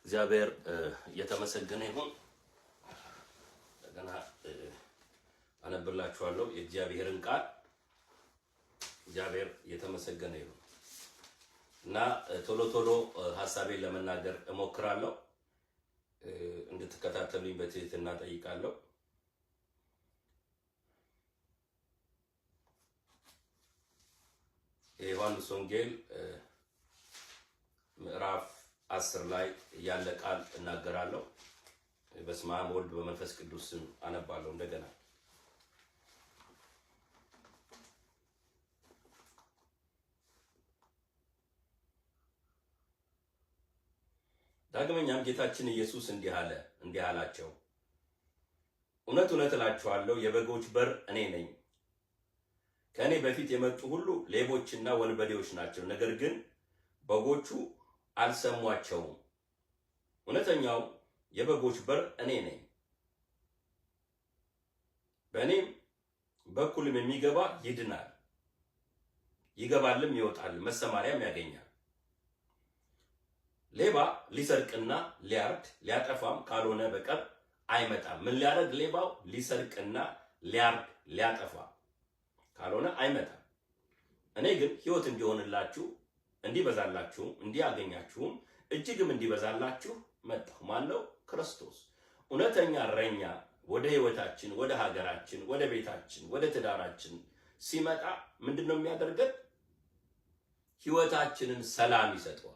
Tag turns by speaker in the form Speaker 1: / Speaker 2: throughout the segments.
Speaker 1: እግዚአብሔር የተመሰገነ ይሁን። እንደገና አነብላችኋለሁ የእግዚአብሔርን ቃል። እግዚአብሔር የተመሰገነ ይሁን እና ቶሎ ሐሳቤን ለመናገር እሞክራለሁ። እንድትከታተሉኝ በትህትና ጠይቃለሁ። የዮሐንስ ወንጌል ምዕራፍ 10 ላይ ያለ ቃል እናገራለሁ። በስመ አብ ወወልድ በመንፈስ ቅዱስ ስም አነባለሁ። እንደገና ዳግመኛም ጌታችን ኢየሱስ እንዲህ አላቸው፣ እውነት እውነት እላችኋለሁ የበጎች በር እኔ ነኝ። ከእኔ በፊት የመጡ ሁሉ ሌቦችና ወንበዴዎች ናቸው፣ ነገር ግን በጎቹ አልሰሟቸውም። እውነተኛው የበጎች በር እኔ ነኝ። በእኔም በኩልም የሚገባ ይድናል፣ ይገባልም ይወጣል፣ መሰማሪያም ያገኛል። ሌባ ሊሰርቅና ሊያርድ ሊያጠፋም ካልሆነ በቀር አይመጣም። ምን ሊያደርግ? ሌባው ሊሰርቅና ሊያርድ ሊያጠፋ ካልሆነ አይመጣም። እኔ ግን ሕይወት እንዲሆንላችሁ እንዲበዛላችሁም እንዲያገኛችሁም እጅግም እንዲበዛላችሁ መጣሁ። ማን ነው? ክርስቶስ። እውነተኛ እረኛ ወደ ሕይወታችን፣ ወደ ሀገራችን፣ ወደ ቤታችን፣ ወደ ትዳራችን ሲመጣ ምንድነው የሚያደርገን? ሕይወታችንን ሰላም ይሰጠዋል፣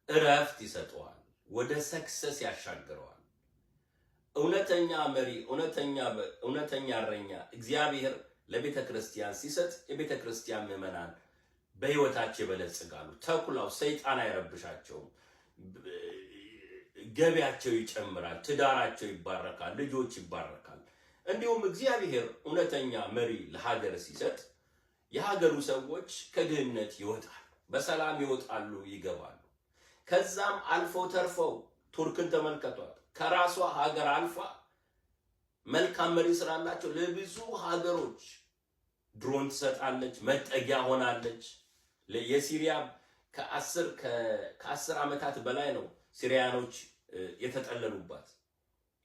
Speaker 1: እረፍት ይሰጠዋል፣ ወደ ሰክሰስ ያሻግረዋል። እውነተኛ መሪ፣ እውነተኛ እረኛ እግዚአብሔር ለቤተ ክርስቲያን ሲሰጥ የቤተ ክርስቲያን ምዕመናን በሕይወታቸው ይበለጽጋሉ። ተኩላው ሰይጣን አይረብሻቸውም። ገቢያቸው ይጨምራል፣ ትዳራቸው ይባረካል፣ ልጆች ይባረካል። እንዲሁም እግዚአብሔር እውነተኛ መሪ ለሀገር ሲሰጥ የሀገሩ ሰዎች ከድህነት ይወጣሉ፣ በሰላም ይወጣሉ፣ ይገባሉ። ከዛም አልፎ ተርፈው ቱርክን ተመልከቷት። ከራሷ ሀገር አልፋ መልካም መሪ ስላላቸው ለብዙ ሀገሮች ድሮን ትሰጣለች፣ መጠጊያ ሆናለች። የሲሪያ ከ10 ዓመታት በላይ ነው ሲሪያኖች የተጠለሉባት።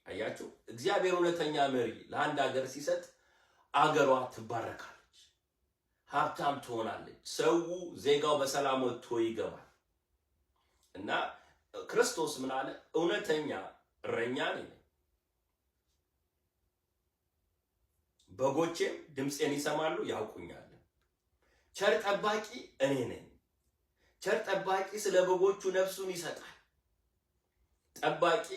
Speaker 1: አያችሁ፣ እግዚአብሔር እውነተኛ መሪ ለአንድ ሀገር ሲሰጥ አገሯ ትባረካለች፣ ሀብታም ትሆናለች፣ ሰው ዜጋው በሰላም ወጥቶ ይገባል። እና ክርስቶስ ምን አለ? እውነተኛ እረኛ ነኝ፣ በጎቼም ድምፄን ይሰማሉ ያውቁኛል። ቸር ጠባቂ እኔ ነኝ። ቸር ጠባቂ ስለ በጎቹ ነፍሱን ይሰጣል። ጠባቂ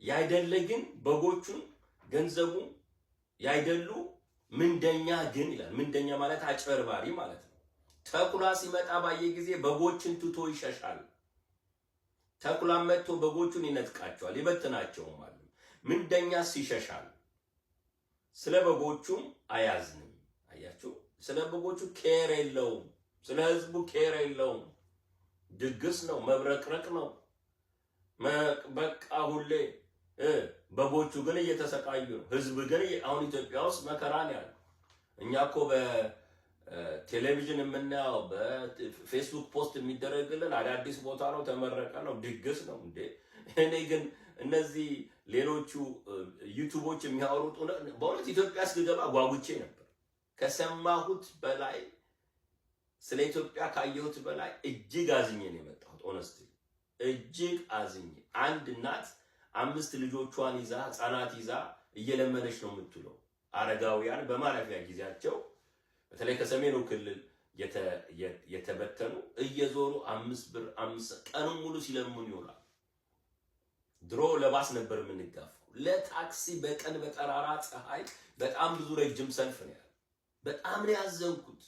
Speaker 1: ያይደለ ግን በጎቹን ገንዘቡ ያይደሉ ምንደኛ ግን ይላል። ምንደኛ ማለት አጭበርባሪ ማለት ነው። ተኩላ ሲመጣ ባየ ጊዜ በጎችን ትቶ ይሸሻል። ተኩላ መጥቶ በጎቹን ይነጥቃቸዋል፣ ይበትናቸውም አለ። ምንደኛስ ይሸሻል፣ ስለ በጎቹም አያዝንም። አያችሁ፣ ስለ በጎቹ ኬር የለውም፣ ስለ ህዝቡ ኬር የለውም። ድግስ ነው፣ መብረቅረቅ ነው፣ በቃ ሁሌ። በጎቹ ግን እየተሰቃዩ ነው። ህዝብ ግን አሁን ኢትዮጵያ ውስጥ መከራን ያለ እኛ እኮ ቴሌቪዥን የምናየው በፌስቡክ ፖስት የሚደረግልን አዳዲስ ቦታ ነው፣ ተመረቀ ነው፣ ድግስ ነው እንዴ። እኔ ግን እነዚህ ሌሎቹ ዩቲዩቦች የሚያወሩት በእውነት ኢትዮጵያ እስክገባ ጓጉቼ ነበር። ከሰማሁት በላይ ስለ ኢትዮጵያ ካየሁት በላይ እጅግ አዝኜ ነው የመጣሁት። ኦነስቲ እጅግ አዝኜ። አንድ እናት 5 ልጆቿን ይዛ ህፃናት ይዛ እየለመነች ነው የምትውለው። አረጋውያን በማረፊያ ጊዜያቸው በተለይ ከሰሜኑ ክልል የተበተኑ እየዞሩ 5 ብር 5 ቀኑን ሙሉ ሲለምኑ ይውላል። ድሮ ለባስ ነበር የምንጋፋው፣ ለታክሲ በቀን በጠራራ ፀሐይ በጣም ብዙ ረጅም ሰልፍ ነው ያለው። በጣም ነው ያዘንኩት።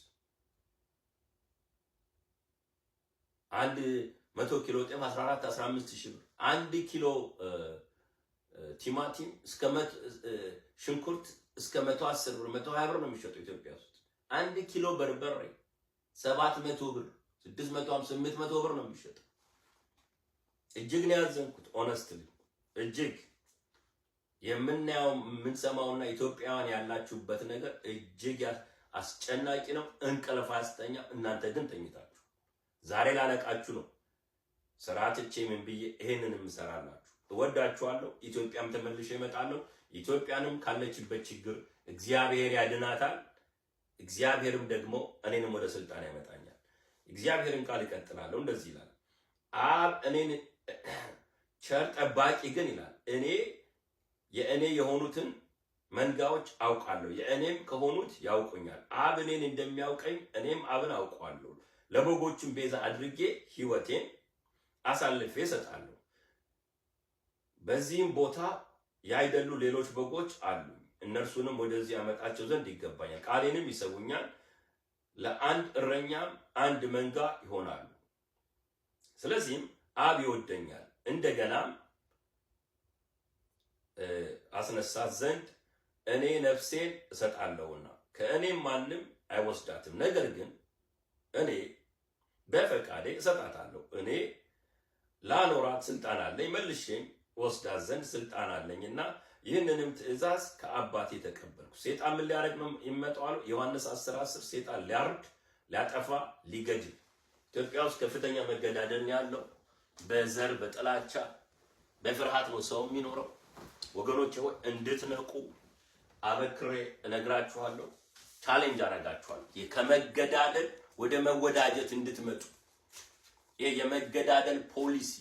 Speaker 1: 100 ኪሎ ጤፍ 14-15 ሺህ ብር፣ 1 ኪሎ ቲማቲም ሽንኩርት እስከ 110 ብር 120 ብር ነው የሚሸጠው ኢትዮጵያ ውስጥ። 1 ኪሎ በርበሬ 700 ብር 650 800 ብር ነው የሚሸጠው። እጅግ ነው ያዘንኩት። ኦነስትሊ እጅግ የምናየው የምንሰማውና ኢትዮጵያውያን ያላችሁበት ነገር እጅግ አስጨናቂ ነው። እንቅልፍ አስተኛ። እናንተ ግን ተኝታችሁ ዛሬ ላለቃችሁ ነው ስራትቼ ምን ብዬ ይሄንንም እሰራላችሁ። እወዳችኋለሁ። ኢትዮጵያም ተመልሼ እመጣለሁ። ኢትዮጵያንም ካለችበት ችግር እግዚአብሔር ያድናታል። እግዚአብሔርም ደግሞ እኔንም ወደ ስልጣን ያመጣኛል። እግዚአብሔርን ቃል ይቀጥላለሁ። እንደዚህ ይላል፣ አብ እኔን ቸር ጠባቂ ግን ይላል የእኔ የሆኑትን መንጋዎች አውቃለሁ፣ የእኔም ከሆኑት ያውቁኛል። አብ እኔን እንደሚያውቀኝ እኔም አብን አውቀዋለሁ። ለበጎቹም ቤዛ አድርጌ ሕይወቴን አሳልፌ እሰጣለሁ። በዚህም ቦታ ያይደሉ ሌሎች በጎች አሉ፣ እነርሱንም ወደዚህ አመጣቸው ዘንድ ይገባኛል። ቃሌንም ይሰሙኛል፣ ለአንድ እረኛም አንድ መንጋ ይሆናሉ። ስለዚህም አብ ይወደኛል፣ እንደገናም አስነሳት ዘንድ እኔ ነፍሴን እሰጣለሁና ከእኔም ማንም አይወስዳትም። ነገር ግን እኔ በፈቃዴ እሰጣታለሁ። እኔ ላኖራት ስልጣን አለኝ፣ መልሼም ወስዳት ዘንድ ስልጣን አለኝና ይህንንም ትእዛዝ ከአባቴ ተቀበልኩ። ሴጣን ምን ሊያደርግ ነው ይመጣው? ዮሐንስ 10:10 ሴጣን ሊያርድ፣ ሊያጠፋ፣ ሊገድል። ኢትዮጵያ ውስጥ ከፍተኛ መገዳደል ያለው በዘር በጥላቻ በፍርሃት ነው ሰው የሚኖረው። ወገኖች ሆይ እንድትነቁ አበክሬ እነግራችኋለሁ። ቻሌንጅ አደርጋችኋለሁ። ከመገዳደል ወደ መወዳጀት እንድትመጡ። ይሄ የመገዳደል ፖሊሲ፣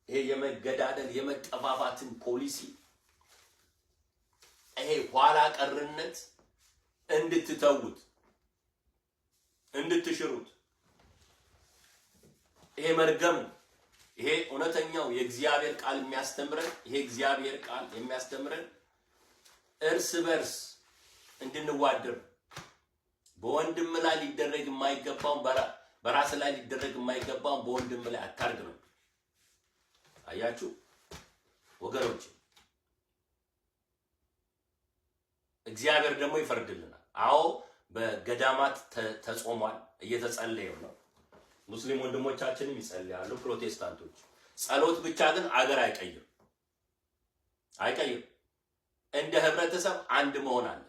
Speaker 1: ይሄ የመገዳደል የመጠፋፋትን ፖሊሲ፣ ይሄ ኋላ ቀርነት እንድትተውት፣ እንድትሽሩት። ይሄ መርገም፣ ይሄ እውነተኛው የእግዚአብሔር ቃል የሚያስተምረን፣ ይሄ እግዚአብሔር ቃል የሚያስተምረን እርስ በርስ እንድንዋደር፣ በወንድም ላይ ሊደረግ የማይገባውን በራስ ላይ ሊደረግ የማይገባውን በወንድም ላይ አታርግ ነው። አያችሁ ወገኖች፣ እግዚአብሔር ደግሞ ይፈርድልናል። አዎ በገዳማት ተጾሟል፣ እየተጸለየ ነው። ሙስሊም ወንድሞቻችንም ይጸልያሉ፣ ፕሮቴስታንቶች። ጸሎት ብቻ ግን አገር አይቀይርም። እንደ ህብረተሰብ አንድ መሆን አለ።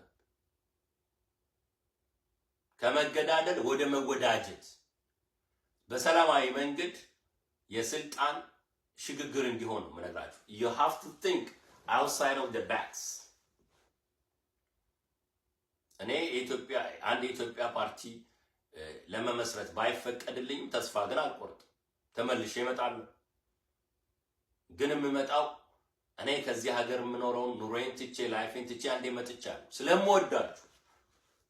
Speaker 1: ከመገዳደል ወደ መወዳጀት በሰላማዊ መንገድ የስልጣን ሽግግር እንዲሆን ነው የምነግራችሁ። you have to think outside of the box። እኔ የኢትዮጵያ ፓርቲ ለመመስረት ባይፈቀድልኝ ተስፋ ግን አልቆርጥም። ተመልሼ እመጣለሁ። ግን የምመጣው እኔ ከዚህ ሀገር የምኖረውን ኑሮዬን ትቼ ላይፌን ትቼ አንዴ መጥቻለሁ። ስለምወዳችሁ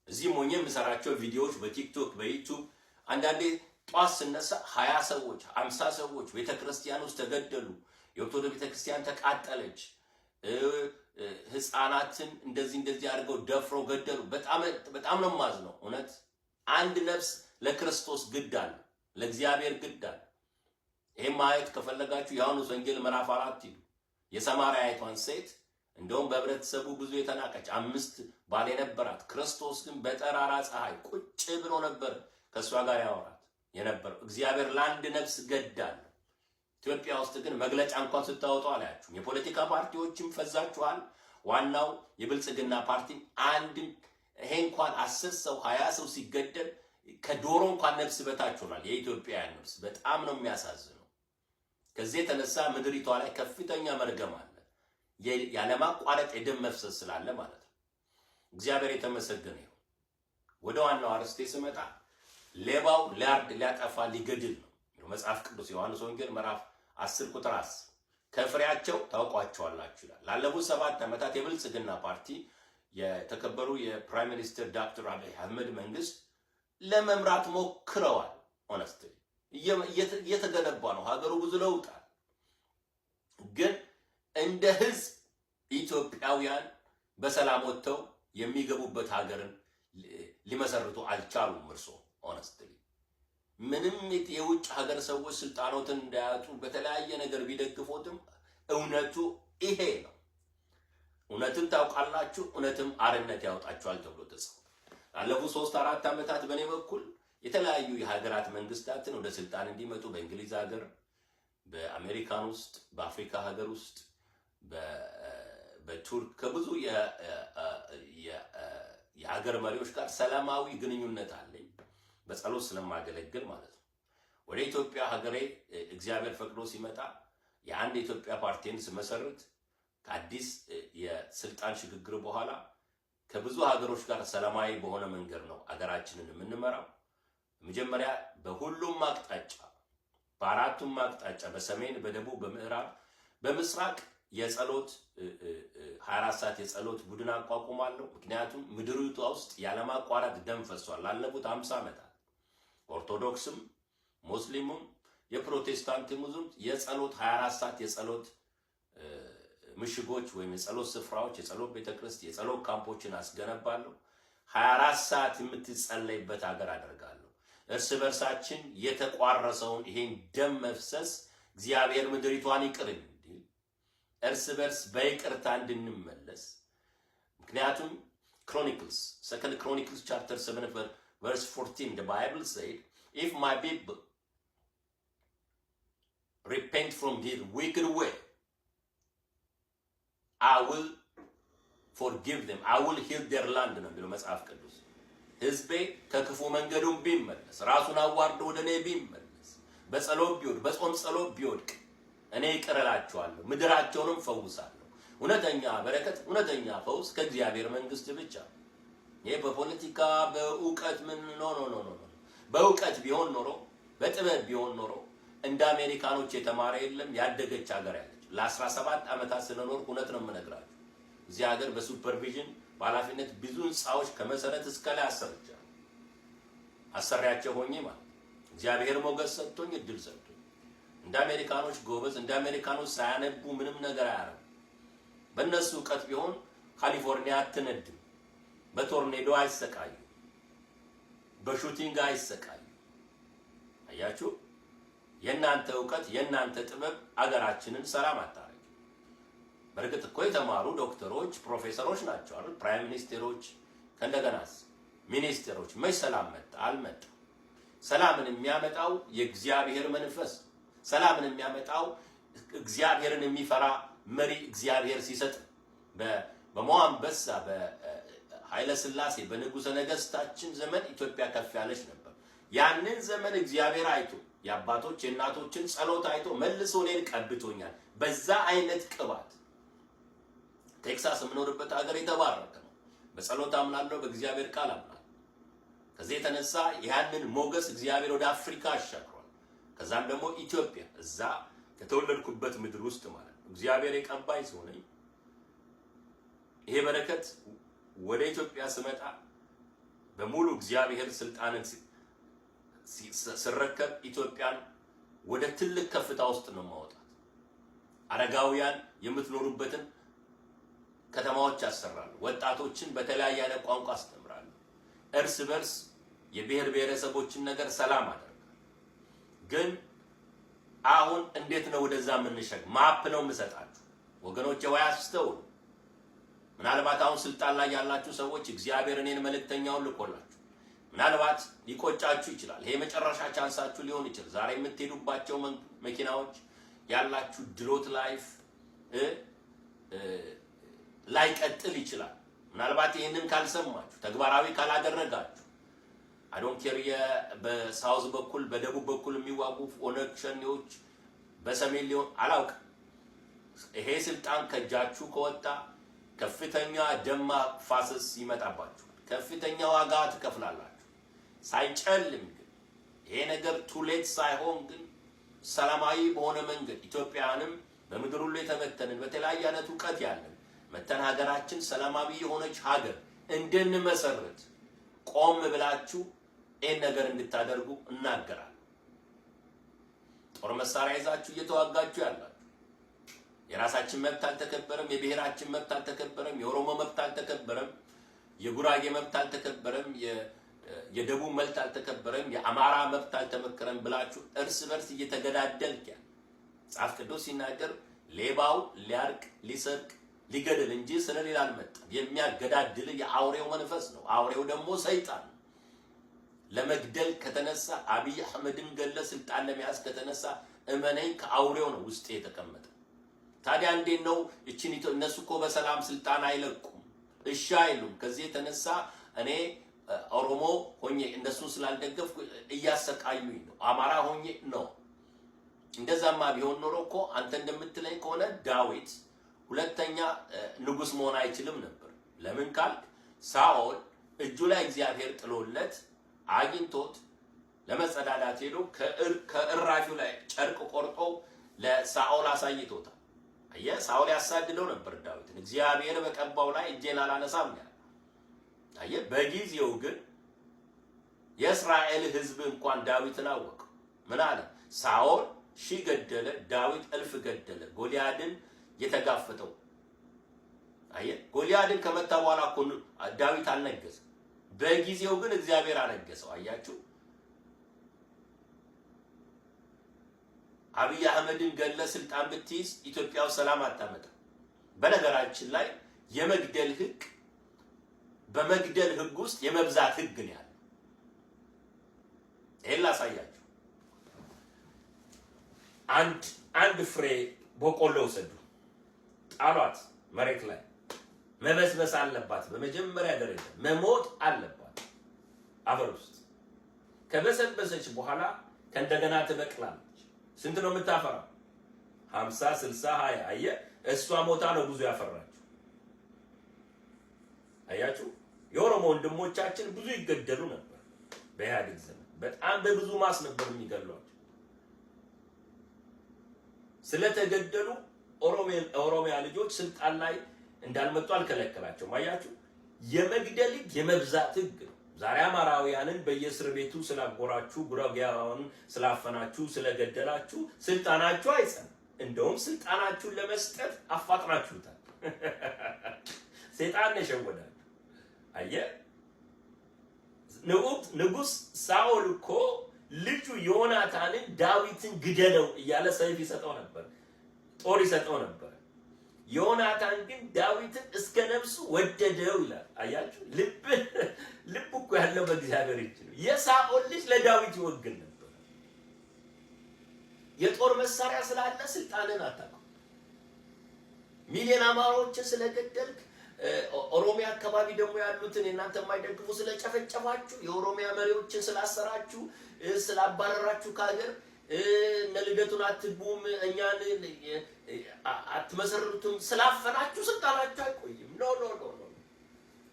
Speaker 1: እዚህ ሞኜ የምሰራቸው ቪዲዮዎች በቲክቶክ በዩቲዩብ አንዳንዴ ጧት ስነሳ 20 ሰዎች 50 ሰዎች ቤተክርስቲያን ውስጥ ተገደሉ፣ የኦርቶዶክስ ቤተክርስቲያን ተቃጠለች፣ ህፃናትን እንደዚህ አድርገው ደፍረው ገደሉ። በጣም ነው የማዝነው። እውነት አንድ ነፍስ ለክርስቶስ ግድ አለ፣ ለእግዚአብሔር ግድ አለ። ይሄን ማየት ከፈለጋችሁ ዮሐንስ ወንጌል ምዕራፍ 4 ሂዱ። የሰማርያዊቷን ሴት እንደውም በህብረተሰቡ ብዙ የተናቀች 5 ባል የነበራት፣ ክርስቶስ ግን በጠራራ ፀሐይ ቁጭ ብሎ ነበር ከሷ ጋር ያወራት የነበረው። እግዚአብሔር ለአንድ ነፍስ ገድ አለ። ኢትዮጵያ ውስጥ ግን መግለጫ እንኳን ስታወጡ አላያችሁም። የፖለቲካ ፓርቲዎችም ፈዛችኋል። ዋናው የብልጽግና ፓርቲ ይሄ እንኳን 10 ሰው 20 ሰው ሲገደል ከዶሮ እንኳን ነፍስ በታች ሆኗል። የኢትዮጵያውያን ነፍስ በጣም ነው የሚያሳዝነው። ከዚህ የተነሳ ምድሪቷ ላይ ከፍተኛ መርገም አለ። ያለማቋረጥ የደም መፍሰስ ስላለ ማለት ነው። እግዚአብሔር የተመሰገነ ይሁን። ወደ ዋናው አርስቴ ስመጣ ሌባው ሊያርድ፣ ሊያጠፋ፣ ሊገድል ነው መጽሐፍ ቅዱስ ዮሐንስ ወንጌል ምዕራፍ 10 ቁጥር 10 ከፍሬያቸው ታውቋቸዋላችሁ ይላል። ላለፉት 7 ዓመታት የብልጽግና ፓርቲ የተከበሩ የፕራይም ሚኒስተር ዶክተር አብይ አህመድ መንግስት ለመምራት ሞክረዋል። ሆነስትሊ እየተገነባ ነው ሀገሩ፣ ብዙ ለውጣል። ግን እንደ ህዝብ ኢትዮጵያውያን በሰላም ወጥተው የሚገቡበት ሀገርን ሊመሰርቱ አልቻሉም። እርሶ ሆነስትሊ ምንም የውጭ ሀገር ሰዎች ስልጣኖትን እንዳያጡ በተለያየ ነገር ቢደግፉትም እውነቱ ይሄ ነው። እውነትን ታውቃላችሁ፣ እውነትም አርነት ያወጣችኋል ተብሎ ተጽፏል። ላለፉት 3-4 ዓመታት በእኔ በኩል የተለያዩ የሀገራት መንግስታትን ወደ ስልጣን እንዲመጡ በእንግሊዝ ሀገር፣ በአሜሪካን ውስጥ፣ በአፍሪካ ሀገር ውስጥ፣ በቱርክ ከብዙ የሀገር መሪዎች ጋር ሰላማዊ ግንኙነት አለኝ። በጸሎት ስለማገለግል ማለት ነው። ወደ ኢትዮጵያ ሀገሬ እግዚአብሔር ፈቅዶ ሲመጣ የአንድ የኢትዮጵያ ፓርቲን ስመሰርት ከአዲስ የስልጣን ሽግግር በኋላ ከብዙ ሀገሮች ጋር ሰላማዊ በሆነ መንገድ ነው ሀገራችንን የምንመራው። መጀመሪያ በሁሉም አቅጣጫ በአራቱም አቅጣጫ በሰሜን፣ በደቡብ፣ በምዕራብ፣ በምስራቅ የጸሎት 24 ሰዓት የጸሎት ቡድን አቋቁማለሁ። ምክንያቱም ምድሪቷ ውስጥ ያለማቋረጥ ደም ፈሷል ላለፉት 50 ዓመታት። ኦርቶዶክስም፣ ሙስሊሙም፣ የፕሮቴስታንትም የጸሎት 24 ሰዓት የጸሎት ምሽጎች ወይም የጸሎት ስፍራዎች፣ የጸሎት ቤተክርስቲያን፣ የጸሎት ካምፖችን አስገነባለሁ። 24 ሰዓት የምትጸለይበት ሀገር አደርጋለሁ። እርስ በርሳችን የተቋረሰውን ይሄን ደም መፍሰስ እግዚአብሔር ምድሪቷን ይቅር እንዲል እርስ በርስ በይቅርታ እንድንመለስ። ምክንያቱም ክሮኒክልስ ሰከንድ ክሮኒክልስ ቻፕተር 7 verse 14 the Bible said, if my people repent from their wicked way, I will forgive them, I will heal their land ነው የሚለው መጽሐፍ ቅዱስ። ሕዝቤ ከክፉ መንገዱን ቢመለስ፣ ራሱን አዋርዶ ወደ እኔ ቢመለስ፣ በጸሎት ቢወድቅ፣ በጾም ጸሎት ቢወድቅ እኔ ይቅር እላቸዋለሁ፣ ምድራቸውንም ፈውሳለሁ። እውነተኛ በረከት፣ እውነተኛ ፈውስ ከእግዚአብሔር መንግስት ብቻ። ይሄ በፖለቲካ በእውቀት ምን ኖ በእውቀት ቢሆን ኖሮ በጥበብ ቢሆን ኖሮ እንደ አሜሪካኖች የተማረ የለም። ያደገች ሀገር ያለች ለ17 ዓመታት ስለኖርኩ እውነት ነው የምነግራችሁ። እዚህ ሀገር በሱፐርቪዥን በኃላፊነት ብዙ ህንፃዎች ከመሰረት እስከ ላይ አሰርቻለሁ። አሰሪያቸው ሆኜ ማለት እግዚአብሔር ሞገስ ሰጥቶኝ እድል ሰጥቶኝ እንደ አሜሪካኖች ጎበዝ፣ እንደ አሜሪካኖች ሳያነቡ ምንም ነገር አያረጉ። በእነሱ እውቀት ቢሆን ካሊፎርኒያ አትነድም፣ በቶርኔዶ አይሰቃዩ፣ በሹቲንግ አይሰቃዩ። አያችሁ፣ የእናንተ እውቀት የእናንተ ጥበብ አገራችንን ሰላም አታረግ። በእርግጥ እኮ የተማሩ ዶክተሮች፣ ፕሮፌሰሮች ናቸው አይደል? ፕራይም ሚኒስቴሮች፣ ከእንደገናስ ሚኒስቴሮች። መች ሰላም መጣ? አልመጣም። ሰላምን የሚያመጣው የእግዚአብሔር መንፈስ፣ ሰላምን የሚያመጣው እግዚአብሔርን የሚፈራ መሪ እግዚአብሔር ሲሰጥ። በሞአንበሳ በኃይለ ሥላሴ በንጉሠ ነገሥታችን ዘመን ኢትዮጵያ ከፍ ያለች ነበር። ያንን ዘመን እግዚአብሔር አይቶ የአባቶች የእናቶችን ጸሎት አይቶ መልሶ እኔን ቀብቶኛል። በዛ አይነት ቅባት ቴክሳስ የምኖርበት ሀገር የተባረከ ነው። በጸሎት አምናለሁ፣ በእግዚአብሔር ቃል አምናለሁ። ከዚህ የተነሳ ያንን ሞገስ እግዚአብሔር ወደ አፍሪካ አሻግሯል። ከዛም ደግሞ ኢትዮጵያ እዛ ከተወለድኩበት ምድር ውስጥ ማለት ነው እግዚአብሔር የቀባይ ሲሆነኝ ይሄ በረከት ወደ ኢትዮጵያ ስመጣ በሙሉ እግዚአብሔር ስልጣንን ስረከብ ኢትዮጵያን ወደ ትልቅ ከፍታ ውስጥ ነው ማውጣት። አረጋውያን የምትኖሩበትን ከተማዎች ያሰራሉ። ወጣቶችን በተለያየ አይነት ቋንቋ አስተምራሉ። እርስ በርስ የብሔር ብሔረሰቦችን ነገር ሰላም አደርጋለሁ። ግን አሁን እንዴት ነው ወደዛ የምንሸግ? ማፕ ነው የምሰጣችሁ ወገኖቼ። ወይ አስተውሉ። ምናልባት አሁን ስልጣን ላይ ያላችሁ ሰዎች እግዚአብሔር እኔን መልእክተኛውን ልኮላችሁ ምናልባት ሊቆጫችሁ ይችላል። ይሄ መጨረሻ ቻንሳችሁ ሊሆን ይችላል። ዛሬ የምትሄዱባቸው መኪናዎች ያላችሁ ድሎት ላይፍ ላይቀጥል ይችላል። ምናልባት ይሄንን ካልሰማችሁ ተግባራዊ ካላደረጋችሁ አይ ዶንት ኬር በሳውዝ በኩል በደቡብ በኩል የሚዋጉ ኦነግ ሸኔዎች በሰሜን ሊሆን አላውቅም። ይሄ ስልጣን ከእጃችሁ ከወጣ ከፍተኛ ደም ማፋሰስ ይመጣባችኋል። ከፍተኛ ዋጋ ትከፍላላችሁ። ሳይጨልም ግን ይሄ ነገር ቱሌት ሳይሆን ግን ሰላማዊ በሆነ መንገድ ኢትዮጵያንም በምድር ሁሉ የተበተንን በተለያየ አይነት እውቀት ያለን መተን ሀገራችን ሰላማዊ የሆነች ሀገር እንድንመሰርት ቆም ብላችሁ ይህን ነገር እንድታደርጉ እናገራለሁ። ጦር መሳሪያ ይዛችሁ እየተዋጋችሁ ያላችሁ የራሳችን መብት አልተከበረም፣ የብሔራችን መብት አልተከበረም፣ የኦሮሞ መብት አልተከበረም፣ የጉራጌ መብት አልተከበረም፣ የደቡብ መብት አልተከበረም፣ የአማራ መብት አልተመከረም ብላችሁ እርስ በርስ እየተገዳደልክ ያለ መጽሐፍ ቅዱስ ሲናገር ሌባው ሊያርቅ ሊሰርቅ ሊገድል እንጂ ስለሌላ አልመጣም። የሚያገዳድል የአውሬው መንፈስ ነው። አውሬው ደግሞ ሰይጣን ነው። ለመግደል ከተነሳ አብይ አህመድን ገለ ስልጣን ለመያዝ ከተነሳ እመነኝ ከአውሬው ነው ውስጥ የተቀመጠ። ታዲያ እንዴት ነው እነሱ እኮ በሰላም ስልጣን አይለቁም፣ እሺ አይሉም። ከዚህ የተነሳ እኔ ኦሮሞ ሆኜ እነሱን ስላልደገፍኩ እያሰቃዩኝ ነው፣ አማራ ሆኜ ነው። እንደዛማ ቢሆን ኖሮ እኮ አንተ እንደምትለኝ ከሆነ ዳዊት ሁለተኛ ንጉስ መሆን አይችልም ነበር። ለምን ካልክ ሳኦል እጁ ላይ እግዚአብሔር ጥሎለት አግኝቶት ለመጸዳዳት ሄዶ ከእራፊው ላይ ጨርቅ ቆርጦ ለሳኦል አሳይቶታል። አየህ፣ ሳኦል ያሳድደው ነበር ዳዊትን። እግዚአብሔር በቀባው ላይ እጄን አላነሳም ያለ። አየህ፣ በጊዜው ግን የእስራኤል ሕዝብ እንኳን ዳዊትን አወቀ። ምን አለ? ሳኦል 1000 ገደለ፣ ዳዊት 1000 ገደለ። ጎልያድን የተጋፈጠው አየህ፣ ጎልያድን ከመታ በኋላ እኮ ዳዊት አልነገሰም። በጊዜው ግን እግዚአብሔር አነገሰው። አያችሁ፣ አብይ አህመድን ገለ ስልጣን ብትይዝ ኢትዮጵያው ሰላም አታመጣም። በነገራችን ላይ የመግደል ህግ በመግደል ህግ ውስጥ የመብዛት ህግ ነው ያለው። ይሄን ላሳያችሁ። አንድ ፍሬ በቆሎ ወሰዱ፣ ጣሏት መሬት ላይ። መበስበስ አለባት። በመጀመሪያ ደረጃ መሞት አለባት አፈር ውስጥ። ከበሰበሰች በኋላ ከእንደገና ትበቅላለች። ስንት ነው የምታፈራው? 50 60 20። አየህ፣ እሷ ሞታ ነው ብዙ ያፈራችሁ። አያችሁ፣ የኦሮሞ ወንድሞቻችን ብዙ ይገደሉ ነበር በኢህአዴግ ዘመን። በጣም በብዙ ማስ ነበር የሚገሏቸው። ስለተገደሉ ኦሮሚያ ልጆች ስልጣን ላይ እንዳልመጡ አልከለከላቸውም። አያችሁ፣ የመግደል ህግ የመብዛት ህግ ነው። ዛሬ አማራውያንን በየእስር ቤቱ ስላጎራችሁ፣ ጉራጌያውን ስላፈናችሁ፣ ስለገደላችሁ ስልጣናችሁ አይጸናም። እንደውም ስልጣናችሁን ለመስጠት አፋጥናችሁታል። ሰይጣን ነሸወዳችሁ። አየህ፣ ንጉስ ሳኦል እኮ ልጁ ዮናታንን ዳዊትን ግደለው እያለ ሰይፍ ይሰጠው ነበር፣ ጦር ይሰጠው ነበር። ዮናታን ግን ዳዊትን እስከ ነፍሱ ወደደው ይላል። አያችሁ፣ ልብ እኮ ያለው በእግዚአብሔር እጅ ነው። የሳኦል ልጅ ለዳዊት ይወግን ነበር። የጦር መሳሪያ ስላለ ስልጣንን አታውቅም። ሚሊዮን አማራዎችን ስለገደልክ፣ ኦሮሚያ አካባቢ ደግሞ ያሉትን እናንተ የማይደግፉ ስለጨፈጨፋችሁ፣ የኦሮሚያ መሪዎችን ስላሰራችሁ፣ ስላባረራችሁ ከሀገር እነ ልደቱን አትግቡም እኛን አትመሰርቱም ስላፈናችሁ ስልጣናችሁ አይቆይም። ኖ ኖ ኖ ኖ፣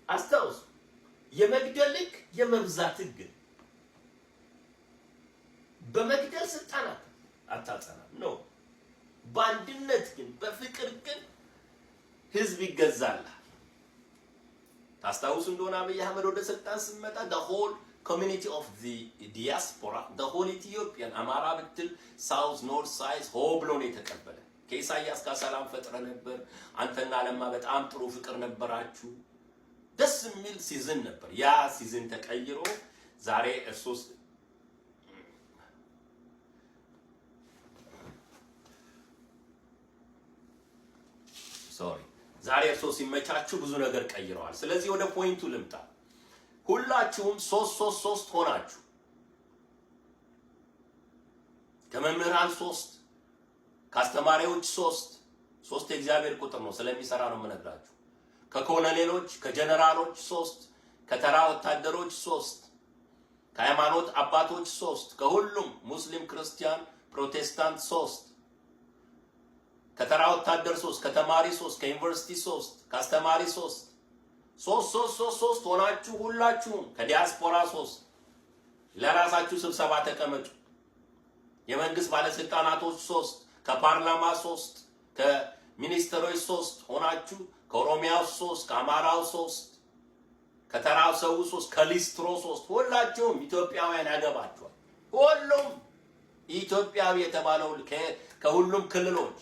Speaker 1: አስታውሱ፣ የመግደል ህግ የመብዛት ህግ። በመግደል ስልጣን አታጸናም። ኖ፣ በአንድነት ግን በፍቅር ግን ህዝብ ይገዛል። ታስታውሱ እንደሆነ አብይ አህመድ ወደ ስልጣን ሲመጣ the whole community of the diaspora, the whole Ethiopian, አማራ ብትል ሳውዝ ኖርት ሳይዝ ሆ ብሎ ነው የተቀበለ። ከኢሳያስ ጋር ሰላም ፈጥረ ነበር። አንተና ለማ በጣም ጥሩ ፍቅር ነበራችሁ። ደስ የሚል ሲዝን ነበር። ያ ሲዝን ተቀይሮ ዛሬ እርሶስ ዛሬ እርሶ ሲመቻችሁ ብዙ ነገር ቀይረዋል። ስለዚህ ወደ ፖይንቱ ልምጣ። ሁላችሁም 3 ሆናችሁ ከመምህራን 3 ከአስተማሪዎች 3 የእግዚአብሔር ቁጥር ነው፣ ስለሚሰራ ነው የምነግራችሁ። ከኮሎኔሎች ከጀነራሎች 3 ከተራ ወታደሮች 3 ከሃይማኖት አባቶች 3 ከሁሉም ሙስሊም፣ ክርስቲያን፣ ፕሮቴስታንት 3 ከተራ ወታደር 3 ከተማሪ 3 ከዩኒቨርሲቲ 3 ከአስተማሪ 3 ሆናችሁ ሁላችሁም ከዲያስፖራ 3 ለራሳችሁ ስብሰባ ተቀመጡ። የመንግስት ባለስልጣናቶች 3 ከፓርላማ 3 ከሚኒስትሮች 3 ሆናችሁ ከኦሮሚያው 3 ከአማራው 3 ከተራው ሰው 3 ከሊስትሮ 3 ሁላችሁም ኢትዮጵያውያን ያገባችኋል። ሁሉም ኢትዮጵያዊ የተባለው ከሁሉም ክልሎች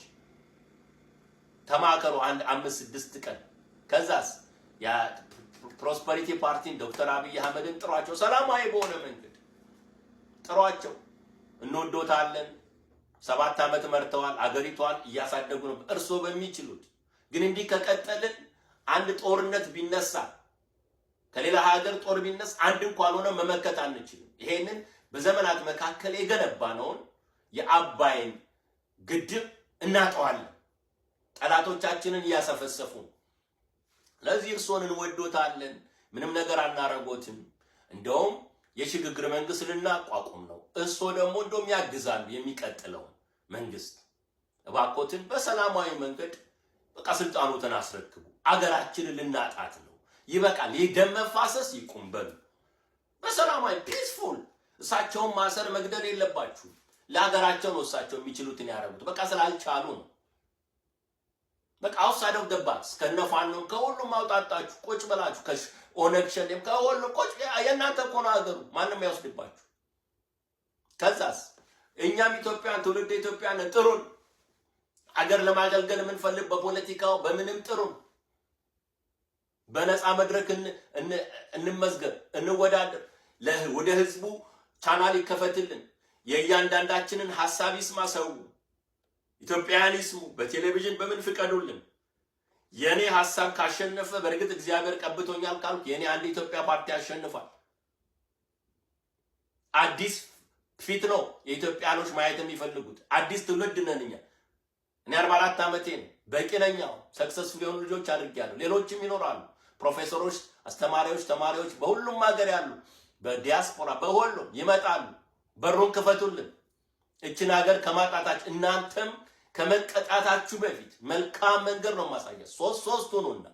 Speaker 1: ተማከሩ 5-6 ቀን። ከዛስ ያ ፕሮስፐሪቲ ፓርቲን ዶክተር አብይ አህመድን ጥሯቸው፣ ሰላማዊ በሆነ መንገድ ጥሯቸው። እንወዶታለን፣ 7 ዓመት መርተዋል፣ አገሪቷን እያሳደጉ ነው እርሶ በሚችሉት። ግን እንዲህ ከቀጠልን አንድ ጦርነት ቢነሳ ከሌላ ሀገር ጦር ቢነሳ አንድ እንኳን ሆነ መመከት አንችልም። ይሄንን በዘመናት መካከል የገነባነውን የአባይን ግድብ እናጠዋለን፣ ጠላቶቻችንን እያሰፈሰፉ። ለዚህ እርሶን እንወዶታለን፣ ምንም ነገር አናረጎትም። እንደውም የሽግግር መንግስት ልናቋቁም ነው። እሱ ደግሞ እንደውም ያግዛሉ የሚቀጥለው መንግስት። እባኮትን በሰላማዊ መንገድ በቃ ስልጣኑን አስረክቡ። አገራችንን ልናጣት ነው። ይበቃል። የደም መፋሰስ ይቁም በሉ። በሰላማዊ ፒስፉል። እሳቸውን ማሰር መግደል የለባችሁ። ለሀገራቸው ነው እሳቸው የሚችሉትን ያደረጉት። በቃ ስላልቻሉ ነው። በቃ አውሳደው ደባስ ከነፋኖ ከሁሉም አውጣጣችሁ ቁጭ ብላችሁ ከኦነግ ሸኔም ከሁሉም ቁጭ የእናንተ እኮ ነው ሀገሩ። ማንም ያወስድባችሁ። ከዛስ እኛም ኢትዮጵያን ትውልድ ኢትዮጵያን ጥሩን አገር ለማገልገል የምንፈልግ በፖለቲካው በምንም ጥሩን በነፃ መድረክ እንመዝገብ፣ እንወዳደር። ወደ ህዝቡ ቻናል ይከፈትልን። የእያንዳንዳችንን ሐሳብ ይስማ ሰው። ኢትዮጵያውያን ይስሙ። በቴሌቪዥን በምን ፍቀዱልን። የኔ ሐሳብ ካሸነፈ በእርግጥ እግዚአብሔር ቀብቶኛል ካልኩ የኔ አንድ ኢትዮጵያ ፓርቲ ያሸንፋል። አዲስ ፊት ነው የኢትዮጵያኖች ማየት የሚፈልጉት። አዲስ ትውልድ ነን እኛ። እኔ 44 ዓመቴ ነው። በቂ ነኝ። ሰክሰስፉል የሆኑ ልጆች አድርጌያለሁ። ሌሎችም ይኖራሉ። ፕሮፌሰሮች፣ አስተማሪዎች፣ ተማሪዎች በሁሉም ሀገር ያሉ በዲያስፖራ በሁሉም ይመጣሉ። በሩን ክፈቱልን። እችን ሀገር ከማጣታችሁ እናንተም ከመቀጣታችሁ በፊት መልካም መንገድ ነው ማሳየት። ሶስት ሆኑና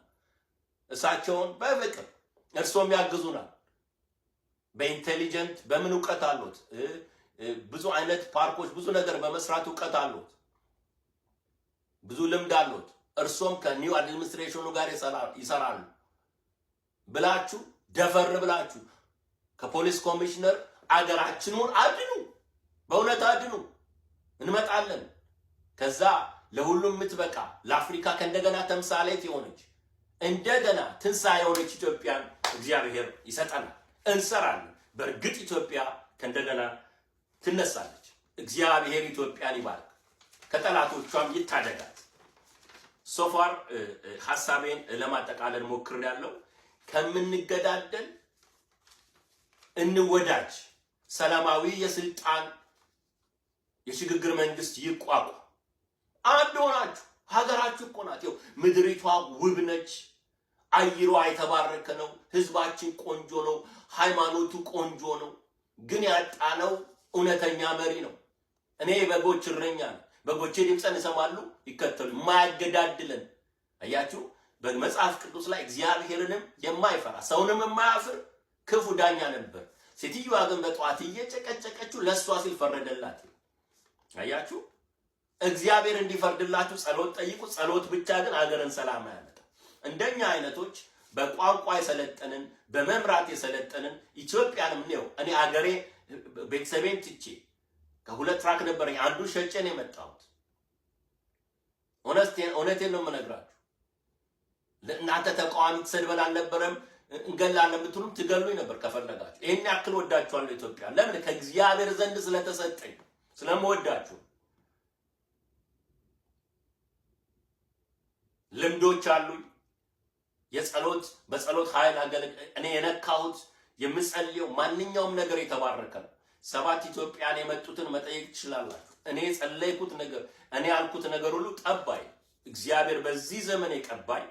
Speaker 1: እሳቸውን በፍቅር እርሶም ያግዙናል። በኢንቴሊጀንት በምን ዕውቀት አሉት። ብዙ አይነት ፓርኮች ብዙ ነገር በመስራት ዕውቀት አሉት። ብዙ ልምድ አሉት። እርሶም ከኒው አድሚኒስትሬሽኑ ጋር ይሰራሉ ብላችሁ ደፈር ብላችሁ ከፖሊስ ኮሚሽነር አገራችንን አድኑ። በእውነት አድኑ። እንመጣለን። ከዛ ለሁሉም የምትበቃ ለአፍሪካ ከእንደገና ተምሳሌት የሆነች እንደገና ትንሣኤ የሆነች ኢትዮጵያን እግዚአብሔር ይሰጠናል። እንሰራለን። በእርግጥ ኢትዮጵያ ከእንደገና ትነሳለች። እግዚአብሔር ኢትዮጵያን ይባርክ፣ ከጠላቶቿም ይታደጋል። ሶፋር ሐሳቤን ለማጠቃለል ሞክሬያለሁ። ከምንገዳደል እንወዳጅ። ሰላማዊ የስልጣን የሽግግር መንግስት ይቋቋም። አንድ ሆናችሁ ሀገራችሁ እኮ ናት። ይኸው ምድሪቷ ውብ ነች። አየሯ የተባረከ ነው። ህዝባችን ቆንጆ ነው። ሃይማኖቱ ቆንጆ ነው። ግን ያጣነው እውነተኛ መሪ ነው። እኔ በጎች እረኛ ነኝ። በጎቼ ድምፅን ይሰማሉ፣ ይከተሉ። የማያገዳድለን አያችሁ። በመጽሐፍ ቅዱስ ላይ እግዚአብሔርንም የማይፈራ ሰውንም የማያፍር ክፉ ዳኛ ነበር። ሴትዮዋ ግን በጠዋት እየጨቀጨቀችው ለሷ ሲል ፈረደላት። አያችሁ። እግዚአብሔር እንዲፈርድላችሁ ጸሎት ጠይቁ። ጸሎት ብቻ ግን አገርን ሰላም አያመጣም። እንደኛ አይነቶች በቋንቋ የሰለጠንን በመምራት የሰለጠንን ኢትዮጵያንም ነው። እኔ አገሬ ቤተሰቤን ትቼ ከሁለት ትራክ ነበረኝ፣ አንዱ ሸጬ ነው የመጣሁት። እውነቴን ነው የምነግራችሁ። ለእናንተ ተቃዋሚ ትሰድበን አልነበረም፣ እንገላለን ብትሉም ትገሉኝ ነበር ከፈለጋችሁ። ይሄን ያክል ወዳችኋለሁ ኢትዮጵያ። ለምን? ከእግዚአብሔር ዘንድ ስለተሰጠኝ ስለምወዳችሁ። ልምዶች አሉኝ። በጸሎት ኃይል እኔ የነካሁት የምጸልየው ማንኛውም ነገር የተባረከ ነው። 7 ኢትዮጵያን የመጡትን መጠየቅ ትችላላችሁ። እኔ ጸለይኩት ነገር እኔ ያልኩት ነገር ሁሉ ጠባይ። እግዚአብሔር በዚህ ዘመን የቀባይ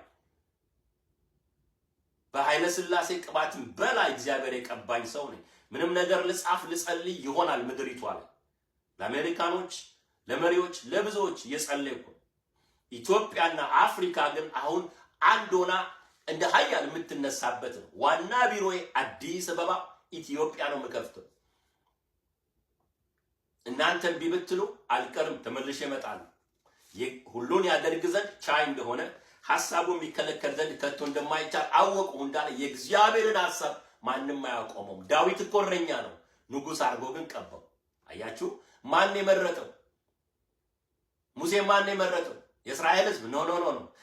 Speaker 1: በኃይለ ሥላሴ ቅባትን በላይ እግዚአብሔር የቀባኝ ሰው ነኝ። ምንም ነገር ልጻፍ ልጸልይ ይሆናል ምድሪቷ ላይ። ለአሜሪካኖች፣ ለመሪዎች፣ ለብዙዎች እየጸለይኩ። ኢትዮጵያና አፍሪካ ግን አሁን አንድ ሆና እንደ ኃያል የምትነሳበት ነው። ዋና ቢሮዬ አዲስ አበባ ኢትዮጵያ ነው የምከፍተው። እናንተም ቢብትሉ አልቀርም፣ ተመልሼ እመጣለሁ። ሁሉን ያደርግ ዘንድ ቻይ እንደሆነ ሐሳቡ የሚከለከል ዘንድ ከቶ እንደማይቻል አወቁ እንዳለ የእግዚአብሔርን ሐሳብ ማንም አያቆመውም። ዳዊት እኮ እረኛ ነው፣ ንጉሥ አድርጎ ግን ቀባው። አያችሁ። ማን የመረጠው? ሙሴ ማን የመረጠው? የእስራኤል ሕዝብ ኖ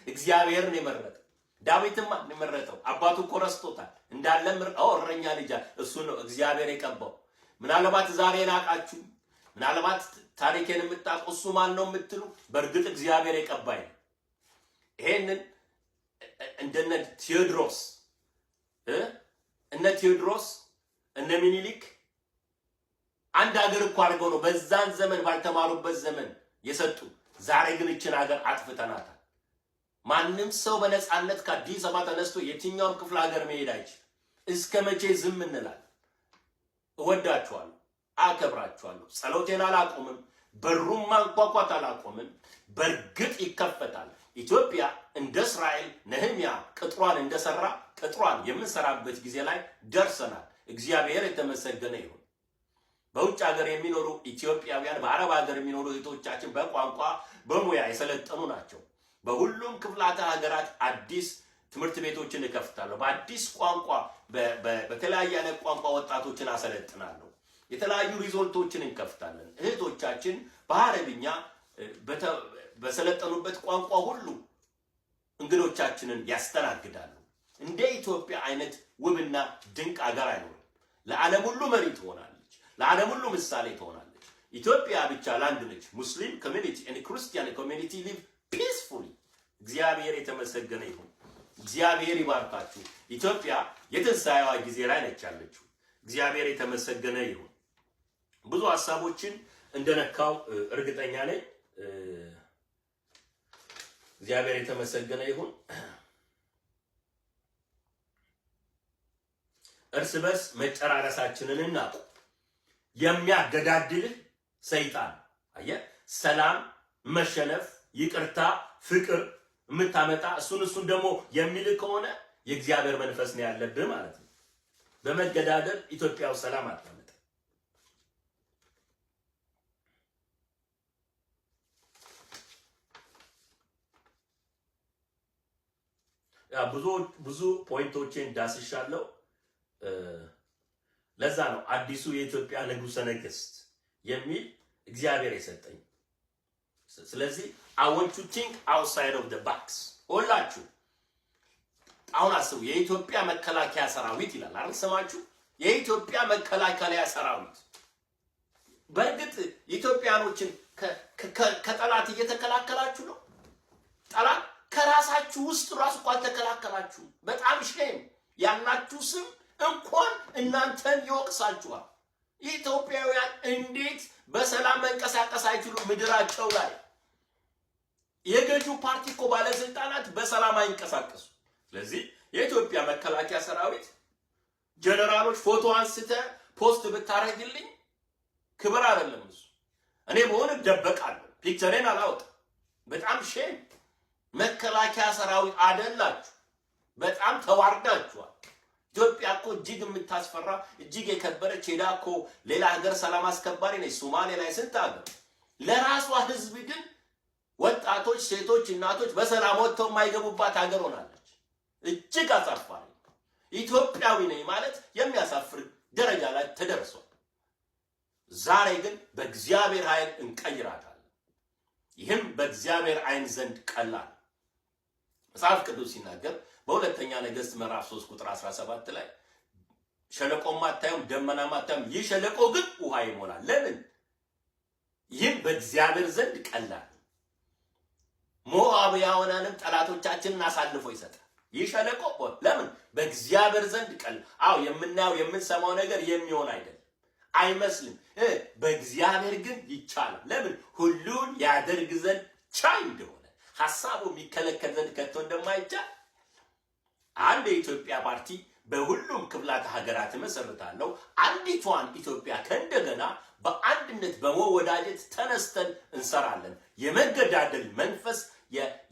Speaker 1: እግዚአብሔር ነው የመረጠው። ዳዊትም ማን የመረጠው? አባቱ እኮ ረስቶታል እንዳለ እረኛ ልጅ እሱ ነው እግዚአብሔር የቀባው። ምናልባት ዛሬ ናቃችሁ፣ ምናልባት ታሪኬን የምታውቁ እሱ ማን ነው የምትሉ፣ በእርግጥ እግዚአብሔር የቀባኝ ነው። ይሄንን እንደነ ቴዎድሮስ እነ ሚኒሊክ አንድ ሀገር እኮ አድርገው ነው በዛን ዘመን ባልተማሩበት ዘመን የሰጡ። ዛሬ ግን እችን ሀገር አጥፍተናታል። ማንም ሰው በነፃነት ከአዲስ አበባ ተነስቶ የትኛውም ክፍለ ሀገር መሄድ አይችልም። እስከ መቼ ዝም እንላለን? እወዳችኋለሁ፣ አከብራችኋለሁ። ጸሎቴን አላቆምም፣ በሩን ማንኳኳት አላቆምም። በእርግጥ ይከፈታል። ኢትዮጵያ እንደ እስራኤል ነህምያ ቅጥሯን እንደሰራ ቅጥሯን የምንሰራበት ጊዜ ላይ ደርሰናል። እግዚአብሔር የተመሰገነ ይሁን። በውጭ ሀገር የሚኖሩ ኢትዮጵያውያን፣ በአረብ ሀገር የሚኖሩ እህቶቻችን በቋንቋ በሙያ የሰለጠኑ ናቸው። በሁሉም ክፍላተ ሀገራት አዲስ ትምህርት ቤቶችን እከፍታለሁ። በአዲስ ቋንቋ በተለያየ አይነት ቋንቋ ወጣቶችን አሰለጥናለሁ። የተለያዩ ሪዞርቶችን እንከፍታለን። እህቶቻችን በአረብኛ በሰለጠኑበት ቋንቋ ሁሉ እንግዶቻችንን ያስተናግዳሉ። እንደ ኢትዮጵያ አይነት ውብና ድንቅ ሀገር አይኖርም። ለዓለም ሁሉ መሪ ትሆናለች። ለዓለም ሁሉ ምሳሌ ትሆናለች። ኢትዮጵያ ብቻ ላንድ ነች። ሙስሊም ኮሚኒቲ እና ክርስቲያን ኮሚኒቲ ሊቭ ፒስፉሊ። እግዚአብሔር የተመሰገነ ይሁን። እግዚአብሔር ይባርካችሁ። ኢትዮጵያ የትንሣኤዋ ጊዜ ላይ ነች ያለችው። እግዚአብሔር የተመሰገነ ይሁን። ብዙ ሐሳቦችን እንደነካው እርግጠኛ ነኝ። እግዚአብሔር የተመሰገነ ይሁን። እርስ በርስ መጨራረሳችንን እናቁ። የሚያገዳድልህ ሰይጣን አየህ፣ ሰላም፣ መሸነፍ፣ ይቅርታ፣ ፍቅር የምታመጣ እሱን ደግሞ የሚልህ ከሆነ የእግዚአብሔር መንፈስ ነው ያለብህ ማለት ነው። በመገዳደል ኢትዮጵያው ሰላም አታመጣ። ብዙ ፖይንቶችን ዳስሻለሁ። ለዛ ነው አዲሱ የኢትዮጵያ ንጉሠ ነገሥት የሚል እግዚአብሔር የሰጠኝ። ስለዚህ I want to think outside of the box። ሁላችሁ አሁን አስቡ። የኢትዮጵያ መከላከያ ሰራዊት ይላል አይደል? ሰማችሁ? የኢትዮጵያ መከላከያ ሰራዊት። በእርግጥ ኢትዮጵያኖችን ከጠላት እየተከላከላችሁ ነው። ጠላት ከራሳችሁ ውስጥ ራሱ እንኳን ተከላከላችሁ። በጣም ሼም ያላችሁ ስም እንኳን እናንተን ይወቅሳችኋል። ኢትዮጵያውያን እንዴት በሰላም መንቀሳቀስ አይችሉም? ምድራቸው ላይ የገዢው ፓርቲ እኮ ባለስልጣናት በሰላም አይንቀሳቀሱ። ስለዚህ የኢትዮጵያ መከላከያ ሰራዊት ጀነራሎች ፎቶ አንስተ ፖስት ብታረግልኝ ክብር አይደለም እሱ። እኔ በሆነ ደበቃለሁ፣ ፒክቸሬን አላወጣም። በጣም ሼም። መከላከያ ሰራዊት አደላችሁ፣ በጣም ተዋርዳችኋል። ኢትዮጵያ እኮ እጅግ የምታስፈራ እጅግ የከበረች ሄዳ እኮ ሌላ ሀገር ሰላም አስከባሪ ነች። ሶማሌ ላይ ስንት ሀገር ለራሷ ህዝብ ግን ወጣቶች፣ ሴቶች፣ እናቶች በሰላም ወጥተው የማይገቡባት ሀገር ሆናለች። እጅግ አሳፋሪ። ኢትዮጵያዊ ነኝ ማለት የሚያሳፍር ደረጃ ላይ ተደርሷል። ዛሬ ግን በእግዚአብሔር ኃይል እንቀይራታለን። ይህም በእግዚአብሔር ዓይን ዘንድ ቀላል። መጽሐፍ ቅዱስ ሲናገር በሁለተኛ ነገሥት ምዕራፍ 3 ቁጥር 17 ላይ ሸለቆም አታዩም፣ ደመናም አታዩም፣ ይህ ሸለቆ ግን ውሃ ይሞላል። ለምን? ይህም በእግዚአብሔር ዘንድ ቀላል። ሞዓባውያንም ጠላቶቻችንን አሳልፎ ይሰጣል። ይህ ሸለቆ ለምን? በእግዚአብሔር ዘንድ ቀላል። አዎ የምናየው የምንሰማው ነገር የሚሆን አይደለም፣ አይመስልም። በእግዚአብሔር ግን ይቻላል። ለምን? ሁሉን ያደርግ ዘንድ ቻይ እንደሆነ፣ ሐሳቡ የሚከለከል ዘንድ ከቶ እንደማይቻል። አንድ የኢትዮጵያ ፓርቲ በሁሉም ክፍላተ ሀገራት መሰረታለሁ። አንዲቷን ኢትዮጵያ ከእንደገና በአንድነት በመወዳጀት ተነስተን እንሰራለን። የመገዳደል መንፈስ፣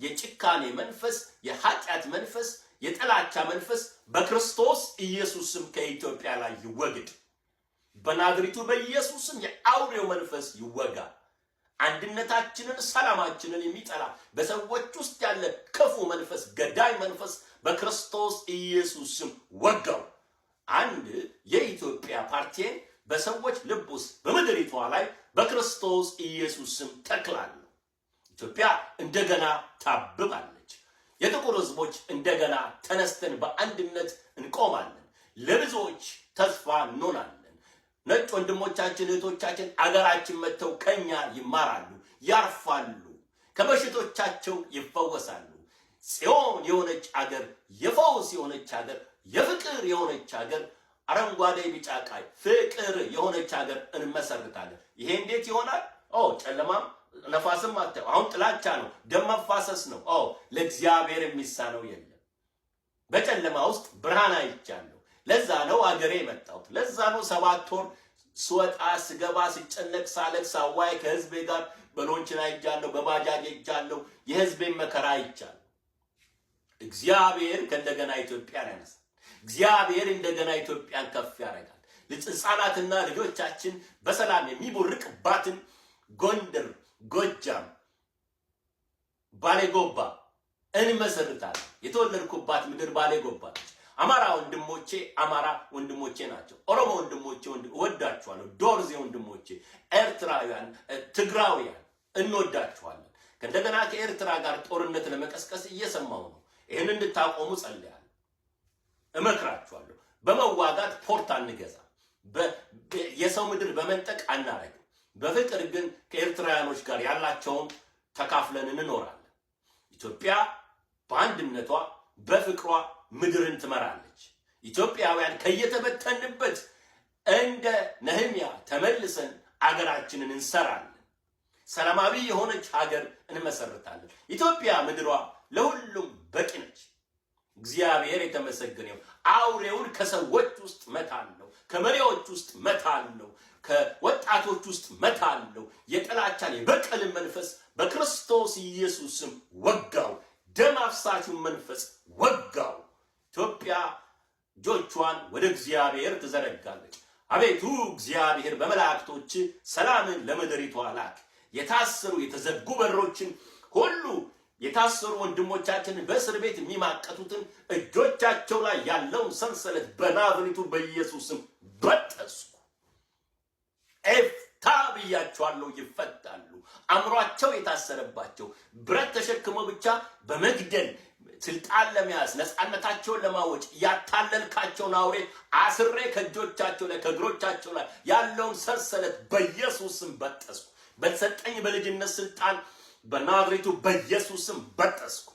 Speaker 1: የጭካኔ መንፈስ፣ የኃጢአት መንፈስ፣ የጥላቻ መንፈስ በክርስቶስ ኢየሱስም ከኢትዮጵያ ላይ ይወገድ። በናዝሬቱ በኢየሱስም የአውሬው መንፈስ ይወጋ። አንድነታችንን፣ ሰላማችንን የሚጠላ በሰዎች ውስጥ ያለ ክፉ መንፈስ፣ ገዳይ መንፈስ በክርስቶስ ኢየሱስም ወጋው። አንድ የኢትዮጵያ ፓርቲን በሰዎች ልብ ውስጥ በምድሪቷ ላይ በክርስቶስ ኢየሱስም ተክላለሁ። ኢትዮጵያ እንደገና ታብባለች። የጥቁር ሕዝቦች እንደገና ተነስተን በአንድነት እንቆማለን። ለብዙዎች ተስፋ እንሆናለን። ነጭ ወንድሞቻችን እህቶቻችን አገራችን መጥተው ከኛ ይማራሉ፣ ያርፋሉ፣ ከበሽቶቻቸው ይፈወሳሉ። ጽዮን የሆነች አገር፣ የፈውስ የሆነች አገር፣ የፍቅር የሆነች አገር፣ አረንጓዴ ቢጫ ቀይ ፍቅር የሆነች አገር እንመሰርታለን። ይሄ እንዴት ይሆናል? ጨለማም ነፋስም አታዩ። አሁን ጥላቻ ነው፣ ደም መፋሰስ ነው። ለእግዚአብሔር የሚሳነው የለም። በጨለማ ውስጥ ብርሃን አይቻለሁ። ለዛ ነው አገሬ የመጣሁት። ለዛ ነው 7 ወር ስወጣ ስገባ ስጨነቅ ሳለቅ ሳዋይ ከህዝቤ ጋር በሎንችና ይጃለሁ፣ በባጃጅ ይጃለሁ፣ የህዝቤን መከራ ይቻል። እግዚአብሔር ከእንደገና ኢትዮጵያን ያነሳል። እግዚአብሔር እንደገና ኢትዮጵያን ከፍ ያደርጋል። ህፃናትና ልጆቻችን በሰላም የሚቦርቅባትን ጎንደር፣ ጎጃም፣ ባሌጎባ እንመሰርታለን። የተወለድኩባት ምድር ባሌጎባ ነች። አማራ ወንድሞቼ ናቸው። ኦሮሞ ወንድሞቼ እወዳችኋለሁ። ዶርዜ ወንድሞቼ፣ ኤርትራውያን፣ ትግራውያን እንወዳችኋለን። ከእንደገና ከኤርትራ ጋር ጦርነት ለመቀስቀስ እየሰማው ነው። ይህን እንድታቆሙ ጸልያለሁ፣ እመክራችኋለሁ። በመዋጋት ፖርት አንገዛ፣ የሰው ምድር በመንጠቅ አናረግም። በፍቅር ግን ከኤርትራውያኖች ጋር ያላቸውን ተካፍለን እንኖራለን። ኢትዮጵያ በአንድነቷ በፍቅሯ ምድርን ትመራለች። ኢትዮጵያውያን ከየተበተንበት እንደ ነህምያ ተመልሰን አገራችንን እንሰራለን። ሰላማዊ የሆነች ሀገር እንመሰርታለን። ኢትዮጵያ ምድሯ ለሁሉም በቂ ነች። እግዚአብሔር የተመሰገነ ይሁን። አውሬውን ከሰዎች ውስጥ መታለው፣ ከመሪዎች ውስጥ መታለው፣ ከወጣቶች ውስጥ መታለው። የጥላቻን የበቀልን መንፈስ በክርስቶስ ኢየሱስም ወጋው። ደም አፍሳሹን መንፈስ ወጋው። ኢትዮጵያ እጆቿን ወደ እግዚአብሔር ትዘረጋለች። አቤቱ እግዚአብሔር በመላእክቶች ሰላምን ለምድሪቷ ላክ። የታሰሩ የተዘጉ በሮችን ሁሉ የታሰሩ ወንድሞቻችንን በእስር ቤት የሚማቀቱትን እጆቻቸው ላይ ያለውን ሰንሰለት በናዝሬቱ በኢየሱስም በጠስኩ። ኤፍታ ብያቸዋለሁ፣ ይፈታሉ። አእምሯቸው የታሰረባቸው ብረት ተሸክመው ብቻ በመግደል ስልጣን ለመያዝ ነፃነታቸውን ለማወጭ ያታለልካቸውን አውሬ አስሬ ከእጆቻቸው ላይ ከእግሮቻቸው ላይ ያለውን ሰንሰለት በኢየሱስም በጠስኩ። በተሰጠኝ በልጅነት ስልጣን በናዝሬቱ በኢየሱስም በጠስኩ።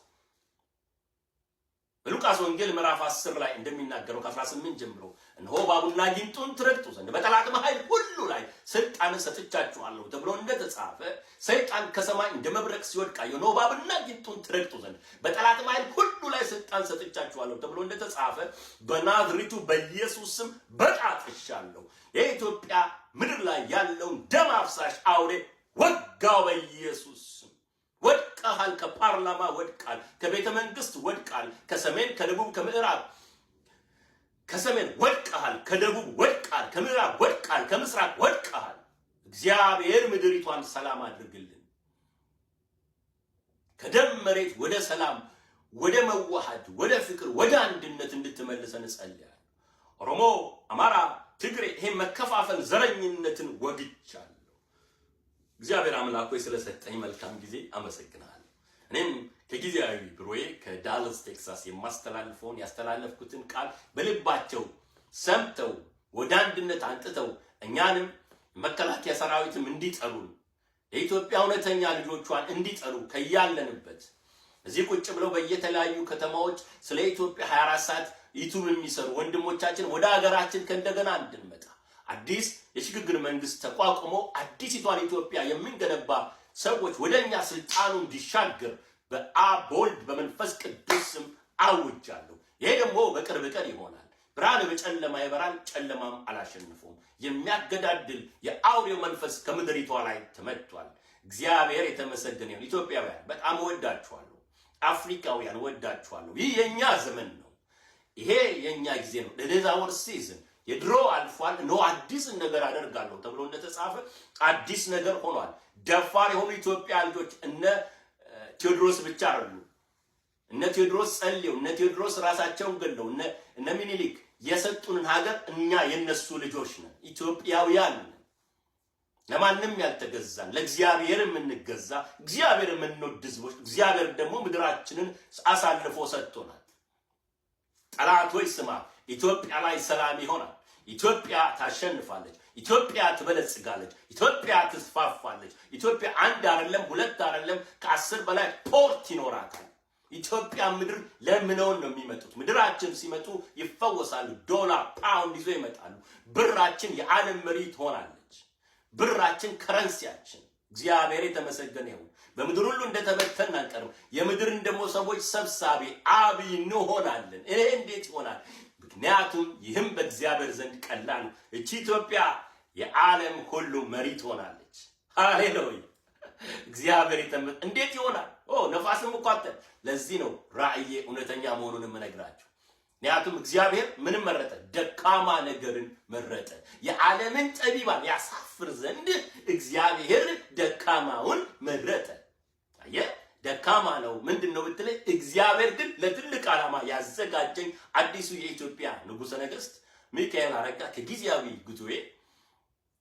Speaker 1: በሉቃስ ወንጌል ምዕራፍ 10 ላይ እንደሚናገረው ከ18 ጀምሮ እነሆ እባቡና ጊንጡን ትረግጡ ዘንድ በጠላት ኃይል ሁሉ ላይ ስልጣን ሰጥቻችኋለሁ ተብሎ እንደተጻፈ ሰይጣን ከሰማይ እንደ መብረቅ ሲወድቅ አየሁ። እነሆ እባብና ጊንጡን ትረግጡ ዘንድ በጠላት ኃይል ሁሉ ላይ ስልጣን ሰጥቻችኋለሁ ተብሎ እንደተጻፈ በናዝሬቱ በኢየሱስም በጣጥሻለሁ። የኢትዮጵያ ምድር ላይ ያለውን ደም አፍሳሽ አውሬ ወጋው በኢየሱስ። ወድቃል፣ ከፓርላማ ወድቃል፣ ከቤተ መንግስት ወድቃል፣ ከሰሜን ከደቡብ ከምዕራብ ከሰሜን ወድቃል፣ ከደቡብ ወድቃል፣ ከምዕራብ ወድቃል፣ ከምስራቅ ወድቃል። እግዚአብሔር ምድሪቷን ሰላም አድርግልን። ከደም መሬት ወደ ሰላም፣ ወደ መዋሃድ፣ ወደ ፍቅር፣ ወደ አንድነት እንድትመልሰን ጸልያለሁ። ኦሮሞ፣ አማራ፣ ትግሬ ይሄ መከፋፈል ዘረኝነትን ወግቻለሁ። እግዚአብሔር አምላክ ሆይ ስለሰጠኝ መልካም ጊዜ አመሰግናለሁ። እኔም ከጊዜያዊ ብሮዬ ከዳላስ ቴክሳስ የማስተላልፈውን ያስተላለፍኩትን ቃል በልባቸው ሰምተው ወደ አንድነት አንጥተው እኛንም መከላከያ ሰራዊትም እንዲጠሩን የኢትዮጵያ እውነተኛ ልጆቿን እንዲጠሩ ከያለንበት እዚህ ቁጭ ብለው በየተለያዩ ከተማዎች ስለ ኢትዮጵያ 24 ሰዓት ዩቲዩብ የሚሰሩ ወንድሞቻችን ወደ ሀገራችን ከእንደገና እንድንመጣ አዲስ የሽግግር መንግስት ተቋቁሞ አዲሲቷን ኢትዮጵያ የምንገነባ ሰዎች ወደኛ ስልጣኑ እንዲሻገር በአብ በወልድ በመንፈስ ቅዱስም አውጃለሁ። ይሄ ደግሞ በቅርብ ቀን ይሆናል። ብርሃን በጨለማ ይበራል፣ ጨለማም አላሸንፈውም። የሚያገዳድል የአውሬው መንፈስ ከምድሪቷ ላይ ተመቷል። እግዚአብሔር የተመሰገነ ይሁን። ኢትዮጵያውያን በጣም ወዳችኋለሁ። አፍሪካውያን ወዳችኋለሁ። ይህ የኛ ዘመን ነው። ይሄ የኛ ጊዜ ነው። ለዛወር ሲዝን የድሮ አልፏል፣ ነው አዲስ ነገር አደርጋለሁ ተብሎ እንደተጻፈ አዲስ ነገር ሆኗል። ደፋር የሆኑ ኢትዮጵያ ልጆች እነ ቴዎድሮስ ብቻ አይደሉም። እነ ቴዎድሮስ ጸልየው፣ እነ ቴዎድሮስ ራሳቸውን ገለው፣ እነ ሚኒሊክ የሰጡንን ሀገር እኛ የነሱ ልጆች ነን። ኢትዮጵያውያን ነን። ለማንም ያልተገዛን ለእግዚአብሔር የምንገዛ እግዚአብሔር የምንወድ ህዝቦች፣ እግዚአብሔር ደግሞ ምድራችንን አሳልፎ ሰጥቶናል። ጠላቶች ስማ፣ ኢትዮጵያ ላይ ሰላም ይሆናል። ኢትዮጵያ ታሸንፋለች። ኢትዮጵያ ትበለጽጋለች። ኢትዮጵያ ትስፋፋለች። ኢትዮጵያ አንድ አይደለም ሁለት አይደለም ከ10 በላይ ፖርት ይኖራታል። ኢትዮጵያ ምድር ለምነውን ነው የሚመጡት። ምድራችን ሲመጡ ይፈወሳሉ። ዶላር ፓውንድ ይዞ ይመጣሉ። ብራችን የዓለም መሪ ትሆናለች። ብራችን ከረንሲያችን። እግዚአብሔር የተመሰገነ ይሁን። በምድር ሁሉ እንደተበተን አንቀርም። የምድርን ደግሞ ሰዎች ሰብሳቢ አብይ እንሆናለን። ይሄ እንዴት ይሆናል? ምክንያቱም ይህም በእግዚአብሔር ዘንድ ቀላል ነው። እቺ ኢትዮጵያ የዓለም ሁሉ መሪ ትሆናለች። ሃሌሉያ! እግዚአብሔር ይተመን። እንዴት ይሆናል? ነፋስም እኮ አለ። ለዚህ ነው ራእዬ እውነተኛ መሆኑን የምነግራችሁ። ምክንያቱም እግዚአብሔር ምንም መረጠ? ደካማ ነገርን መረጠ። የዓለምን ጠቢባን ያሳፍር ዘንድ እግዚአብሔር ደካማውን መረጠ። አየህ፣ ደካማ ነው ምንድነው ብትለኝ፣ እግዚአብሔር ግን ለትልቅ ዓላማ ያዘጋጀኝ አዲሱ የኢትዮጵያ ንጉሠ ነገሥት ሚካኤል አረጋ ከጊዜያዊ ጉዞዬ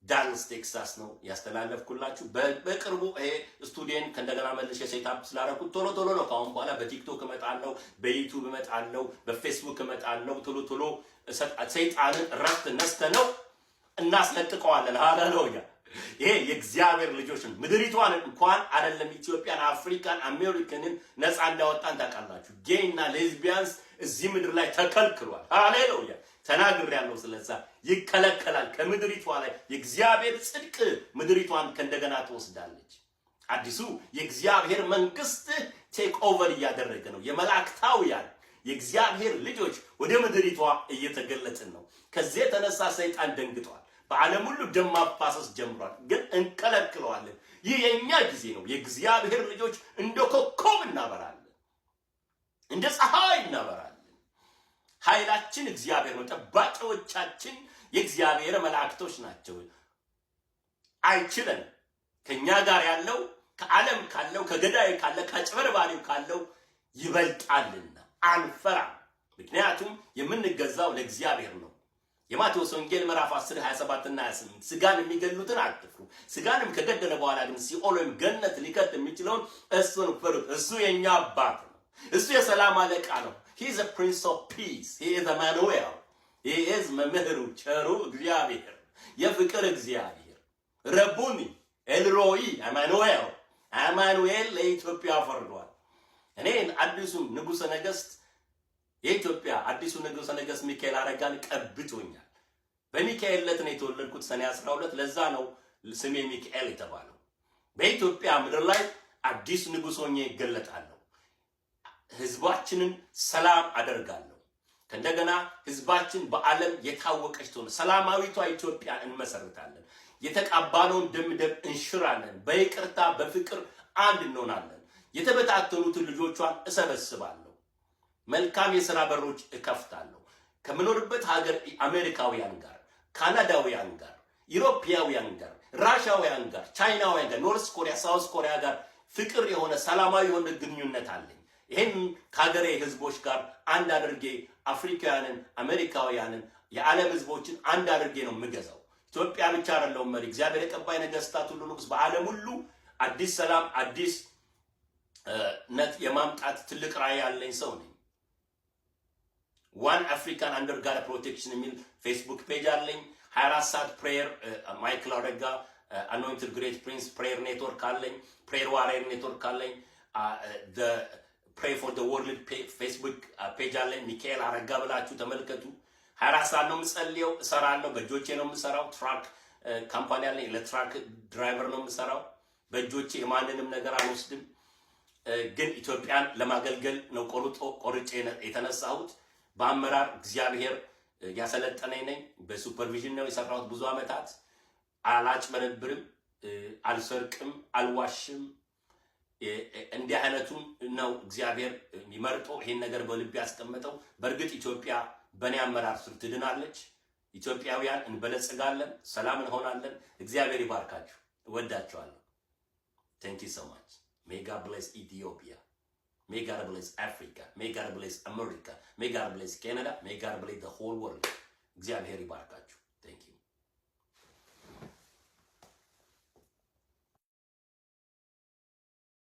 Speaker 1: ዳላስ ቴክሳስ ነው ያስተላለፍኩላችሁ። በቅርቡ ይሄ ስቱዲዮን ከእንደገና መልሼ ሴትአፕ ስላደረኩት ቶሎ ነው ካሁን በኋላ በቲክቶክ እመጣለሁ፣ በዩቲዩብ እመጣለሁ፣ በፌስቡክ እመጣለሁ። ቶሎ ሰይጣንን ረፍት ነስተነው እናስለጥቀዋለን። ሃሌሉያ! ይሄ የእግዚአብሔር ልጆች ምድሪቷን እንኳን አይደለም ኢትዮጵያን፣ አፍሪካን፣ አሜሪካንን ነፃ እንዳወጣን ታውቃላችሁ። ጌይና ሌዝቢያንስ እዚህ ምድር ላይ ተከልክሏል። ሃሌሉያ! ተናግሬያለሁ። ስለዛ ይከለከላል። ከምድሪቷ ላይ የእግዚአብሔር ጽድቅ ምድሪቷን ከእንደገና ትወስዳለች። አዲሱ የእግዚአብሔር መንግስት ቴክ ኦቨር እያደረገ ነው። የመላእክታውያን የእግዚአብሔር ልጆች ወደ ምድሪቷ እየተገለጥን ነው። ከዚህ የተነሳ ሰይጣን ደንግጧል። በዓለም ሁሉ ደም ማፋሰስ ጀምሯል። ግን እንከለክለዋለን። ይህ የኛ ጊዜ ነው። የእግዚአብሔር ልጆች እንደ ኮከብ እናበራለን፣ እንደ ፀሐይ እናበራለን። ኃይላችን እግዚአብሔር ነው። ጠባቂዎቻችን የእግዚአብሔር መላእክቶች ናቸው። አይችለን። ከኛ ጋር ያለው ከዓለም ካለው ከገዳይ ካለ ከጭበርባሪው ካለው ይበልጣልና አንፈራም። ምክንያቱም የምንገዛው ለእግዚአብሔር ነው። የማቴዎስ ወንጌል ምዕራፍ 10 27 እና 28 ስጋን የሚገሉትን አትፍሩ፣ ስጋንም ከገደለ በኋላ ግን ሲኦል ወይም ገነት ሊከት የሚችለውን እሱን ፍሩት። እሱ የኛ አባት ነው። እሱ የሰላም አለቃ ነው። he is a prince of peace. he is Emmanuel. he is መምህሩ ቸሩ እግዚአብሔር፣ የፍቅር እግዚአብሔር፣ ረቡኒ ኤልሮይ አማኑኤል። አማኑኤል ለኢትዮጵያ ፈርዷል። እኔን አዲሱ ንጉሠ ነገሥት የኢትዮጵያ አዲሱ ንጉሠ ነገሥት ሚካኤል አረጋን ቀብቶኛል። በሚካኤል ዕለት ነው የተወለድኩት፣ ሰኔ 12። ለዛ ነው ስሜ ሚካኤል የተባለው። በኢትዮጵያ ምድር ላይ አዲስ ንጉሥ ሆኜ እገለጣለሁ። ህዝባችንን ሰላም አደርጋለሁ። ከእንደገና ህዝባችን በዓለም የታወቀች ትሆን ሰላማዊቷ ኢትዮጵያ እንመሰርታለን። የተቃባነውን ደም እንሽራለን። በይቅርታ በፍቅር አንድ እንሆናለን። የተበታተኑትን ልጆቿን እሰበስባለሁ። መልካም የሥራ በሮች እከፍታለሁ። ከምኖርበት ሀገር አሜሪካውያን ጋር፣ ካናዳውያን ጋር፣ ኢሮፓውያን ጋር፣ ራሻውያን ጋር፣ ቻይናውያን ጋር፣ ኖርስ ኮሪያ፣ ሳውስ ኮሪያ ጋር ፍቅር የሆነ ሰላማዊ የሆነ ግንኙነት አለኝ። ይሄን ከሀገሬ ህዝቦች ጋር አንድ አድርጌ አፍሪካውያንን፣ አሜሪካውያንን፣ የዓለም ህዝቦችን አንድ አድርጌ ነው የምገዛው። ኢትዮጵያ ብቻ አይደለሁም መሪ። እግዚአብሔር የቀባይ ነገስታት ሁሉ ንጉስ፣ በዓለም ሁሉ አዲስ ሰላም አዲስ ነት የማምጣት ትልቅ ራዕይ ያለኝ ሰው ነኝ። ዋን አፍሪካን አንደር ጋድ ፕሮቴክሽን የሚል ፌስቡክ ፔጅ አለኝ። 24 ሰዓት ፕሬየር ማይክል አረጋ አኖይንትድ ግሬት ፕሪንስ ፕሬየር ኔትወርክ አለኝ። ፕሬየር ዋሪየር ኔትወርክ አለኝ። ፕሬይ ፎር ዘ ወርልድ ፌስቡክ ፔጅ አለኝ። ሚካኤል አረጋ ብላችሁ ተመልከቱ። 24 ሰዓት ነው የምጸልየው፣ እሰራለሁ። በእጆቼ ነው የምሰራው። ትራክ ካምፓኒ አለኝ። ለትራክ ድራይቨር ነው የምሰራው። በእጆቼ የማንንም ነገር አልወስድም። ግን ኢትዮጵያን ለማገልገል ነው ቆርጬ የተነሳሁት። በአመራር እግዚአብሔር ያሰለጠነኝ ነኝ። በሱፐርቪዥን ነው የሰራሁት ብዙ ዓመታት። አላጭበረብርም፣ አልሰርቅም፣ አልዋሽም። እንዲህ አይነቱን ነው እግዚአብሔር የሚመርጦ ይሄን ነገር በልብ ያስቀመጠው። በእርግጥ ኢትዮጵያ በእኔ አመራር ስር ትድናለች። ኢትዮጵያውያን እንበለጽጋለን፣ ሰላም እንሆናለን። እግዚአብሔር ይባርካችሁ። እወዳችኋለሁ። Thank you so much. May God bless Ethiopia. May God bless Africa. May God bless America. May God bless Canada. May God bless the whole world. እግዚአብሔር ይባርካችሁ።